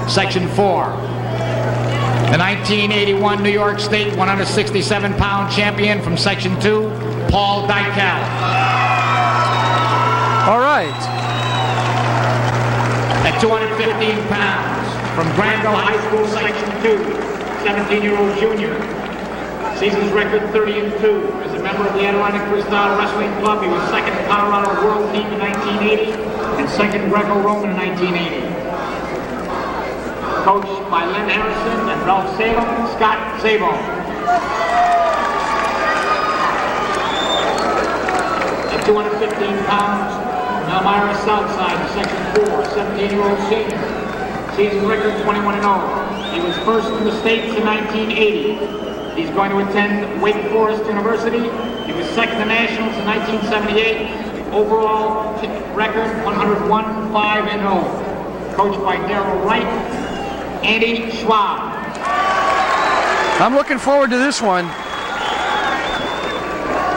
Section 4. The 1981 New York State 167-pound champion from Section 2, Paul Dykel. All right. At 215 pounds, from Granville High School, Section 2, 17-year-old junior. Season's record 30-2. As a member of the Adirondack Freestyle Wrestling Club, he was second Colorado World Team in 1980 and second Greco-Roman in 1980. Coached by Lynn Harrison and Ralph Salem, Scott Szabo. At 215 pounds, Elmira Southside, Section 4, 17-year-old senior. Season record 21-0. He was first in the States in 1980. He's going to attend Wake Forest University. He was second to Nationals in 1978. Overall record 101-5-0. Coached by Darrell Wright, Andy Schwab. I'm looking forward to this one.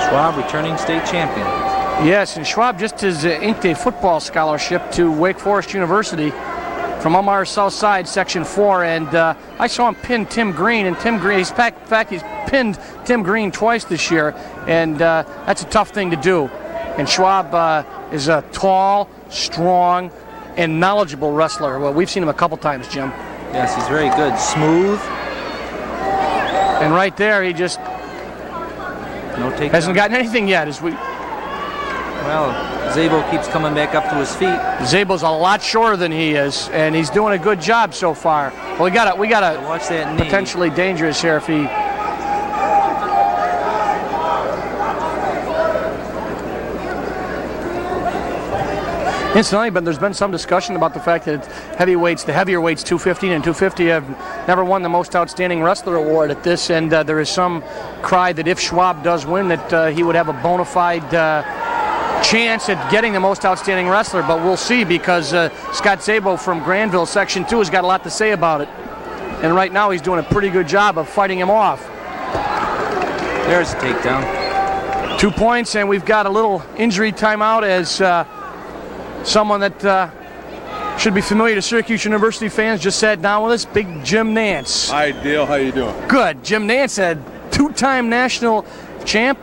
Schwab, returning state champion. Yes, and Schwab just has inked a football scholarship to Wake Forest University from Elmira Southside, Section 4, and I saw him pin Tim Green, and Tim Green, in fact, he's pinned Tim Green twice this year, and that's a tough thing to do. And Schwab is a tall, strong, and knowledgeable wrestler. Well, we've seen him a couple times, Jim. Yes, he's very good. Smooth. And right there, he just hasn't gotten anything yet. Well, Szabo keeps coming back up to his feet. Zabo's a lot shorter than he is, and he's doing a good job so far. Well, we got to watch that knee. Potentially dangerous here if he. Incidentally, but there's been some discussion about the fact that the heavier weights, 215 and 250, have never won the Most Outstanding Wrestler award at this, and there is some cry that if Schwab does win, that he would have a bona fide chance at getting the Most Outstanding Wrestler, but we'll see, because Scott Szabo from Granville, Section 2, has got a lot to say about it, and right now he's doing a pretty good job of fighting him off. There's a takedown. 2 points, and we've got a little injury timeout as someone that should be familiar to Syracuse University fans just sat down with us, Big Jim Nance. Hi, Dale. How you doing? Good. Jim Nance, a two-time national champ.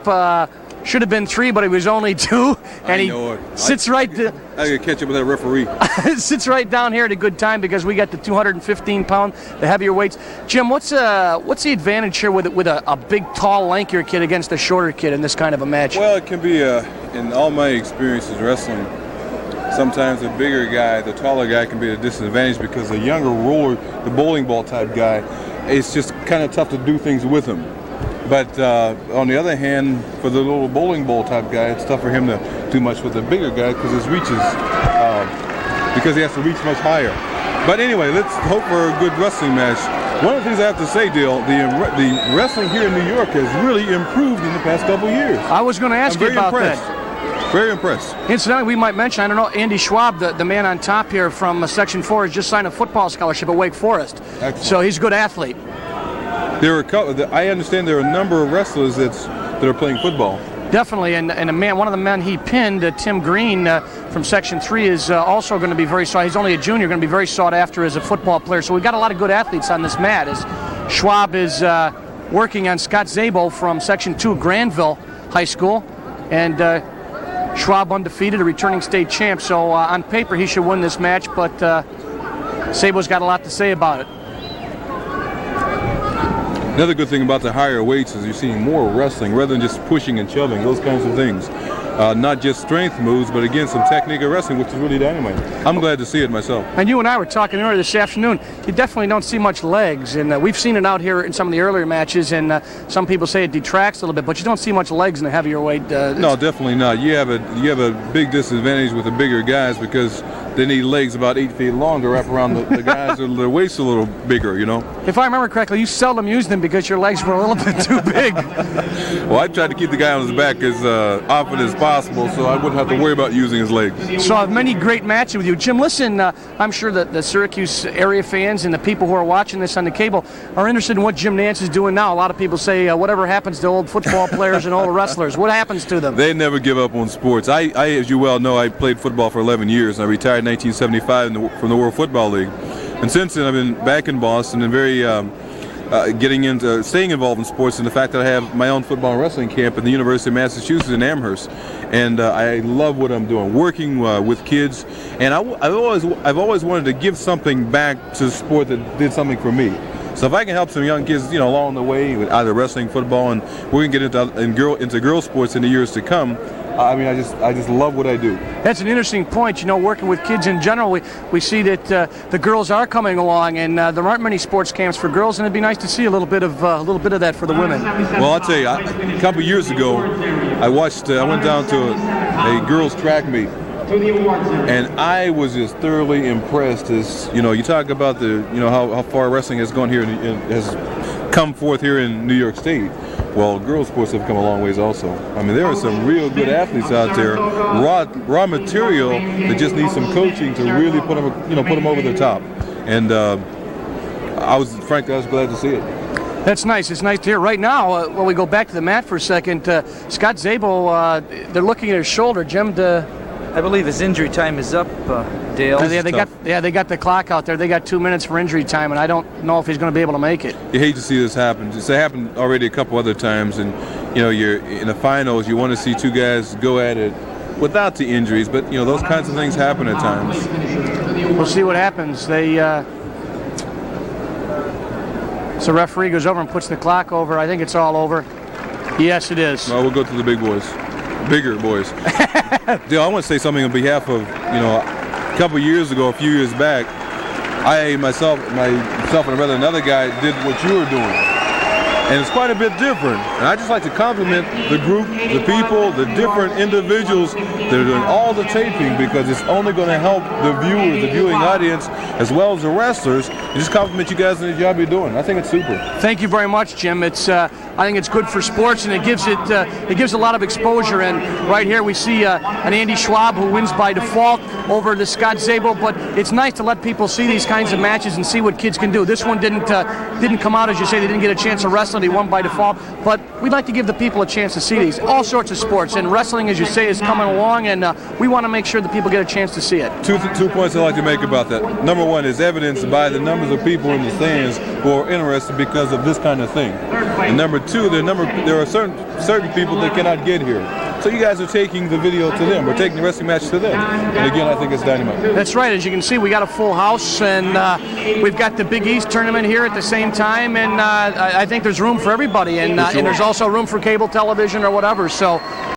Should have been 3, but he was only 2. And he sits right. I gotta catch up with that referee. Sits right down here at a good time because we got the 215-pound, the heavier weights. Jim, what's the advantage here with a big, tall, lankier kid against a shorter kid in this kind of a match? Well, it can be in all my experiences wrestling. Sometimes the bigger guy, the taller guy, can be a disadvantage because the younger roller, the bowling ball type guy, it's just kind of tough to do things with him. But on the other hand, for the little bowling ball type guy, it's tough for him to do much with the bigger guy because his reach is, because he has to reach much higher. But anyway, let's hope for a good wrestling match. One of the things I have to say, Dale, the wrestling here in New York has really improved in the past couple of years. I was going to ask you about that. Very impressed. Incidentally, we might mention, I don't know, Andy Schwab, the man on top here from Section 4, has just signed a football scholarship at Wake Forest. Excellent. So he's a good athlete. I understand there are a number of wrestlers that are playing football. Definitely, and one of the men he pinned, Tim Green from Section 3, is also going to be very sought. He's only a junior, going to be very sought after as a football player. So we've got a lot of good athletes on this mat. As Schwab is working on Scott Szabo from Section 2, Granville High School, and Schwab undefeated, a returning state champ. So on paper he should win this match, but Szabo's got a lot to say about it. Another good thing about the higher weights is you're seeing more wrestling rather than just pushing and shoving, those kinds of things. Not just strength moves, but again, some technique of wrestling, which is really dynamite. I'm glad to see it myself. And you and I were talking earlier this afternoon. You definitely don't see much legs, and we've seen it out here in some of the earlier matches, and some people say it detracts a little bit, but you don't see much legs in the heavier weight. No, definitely not. You have a big disadvantage with the bigger guys because they need legs about 8 feet long to wrap around the guys with their waists a little bigger, you know. If I remember correctly, you seldom used them because your legs were a little bit too big. Well, I tried to keep the guy on his back as often as possible so I wouldn't have to worry about using his legs. So I have many great matches with you. Jim, listen, I'm sure that the Syracuse area fans and the people who are watching this on the cable are interested in what Jim Nance is doing now. A lot of people say, whatever happens to old football players and old wrestlers, what happens to them? They never give up on sports. I as you well know, I played football for 11 years, and I retired in 1975 from the World Football League. And since then, I've been back in Boston and very staying involved in sports, and the fact that I have my own football and wrestling camp at the University of Massachusetts in Amherst, and I love what I'm doing, working with kids, and I've always wanted to give something back to the sport that did something for me. So if I can help some young kids, along the way with either wrestling, football, and we're gonna get into girl sports in the years to come. I mean, I just love what I do. That's an interesting point. Working with kids in general, we see that the girls are coming along, and there aren't many sports camps for girls, and it'd be nice to see a little bit of that for the women. Well, I'll tell you, a couple years ago, I went down to a girls track meet, and I was just thoroughly impressed. As you talk about how far wrestling has gone here and has come forth here in New York State. Well, girls sports have come a long ways also. I mean, there are some real good athletes out there, raw material that just need some coaching to really put them over the top. And frankly, I was glad to see it. That's nice. It's nice to hear. Right now, when we go back to the mat for a second, Scott Zabel, they're looking at his shoulder. Jim, I believe his injury time is up, Dale. They got the clock out there. They got 2 minutes for injury time, and I don't know if he's going to be able to make it. You hate to see this happen. It's happened already a couple other times, and you're in the finals. You want to see two guys go at it without the injuries, but those kinds of things happen at times. We'll see what happens. So referee goes over and puts the clock over. I think it's all over. Yes, it is. Well, we'll go to the bigger boys. Dale, I want to say something on behalf of, a couple years ago, a few years back, myself and another guy did what you were doing. And it's quite a bit different. And I just like to compliment the group, the people, the different individuals that are doing all the taping, because it's only going to help the viewers, the viewing audience, as well as the wrestlers. I just compliment you guys on the job you're doing. I think it's super. Thank you very much, Jim. I think it's good for sports, and it gives a lot of exposure. And right here we see an Andy Schwab who wins by default over to Scott Zabel. But it's nice to let people see these kinds of matches and see what kids can do. This one didn't come out, as you say. They didn't get a chance to wrestle. He won by default. But we'd like to give the people a chance to see these. All sorts of sports. And wrestling, as you say, is coming along, and we want to make sure that people get a chance to see it. Two points I'd like to make about that. Number one is evidenced by the numbers of people in the stands who are interested because of this kind of thing. And number two, there are certain people that cannot get here. So you guys are taking the video to them. We're taking the wrestling match to them. And again, I think it's dynamite. That's right. As you can see, we got a full house, and we've got the Big East tournament here at the same time, and I think there's room for everybody, and there's also room for cable television or whatever. So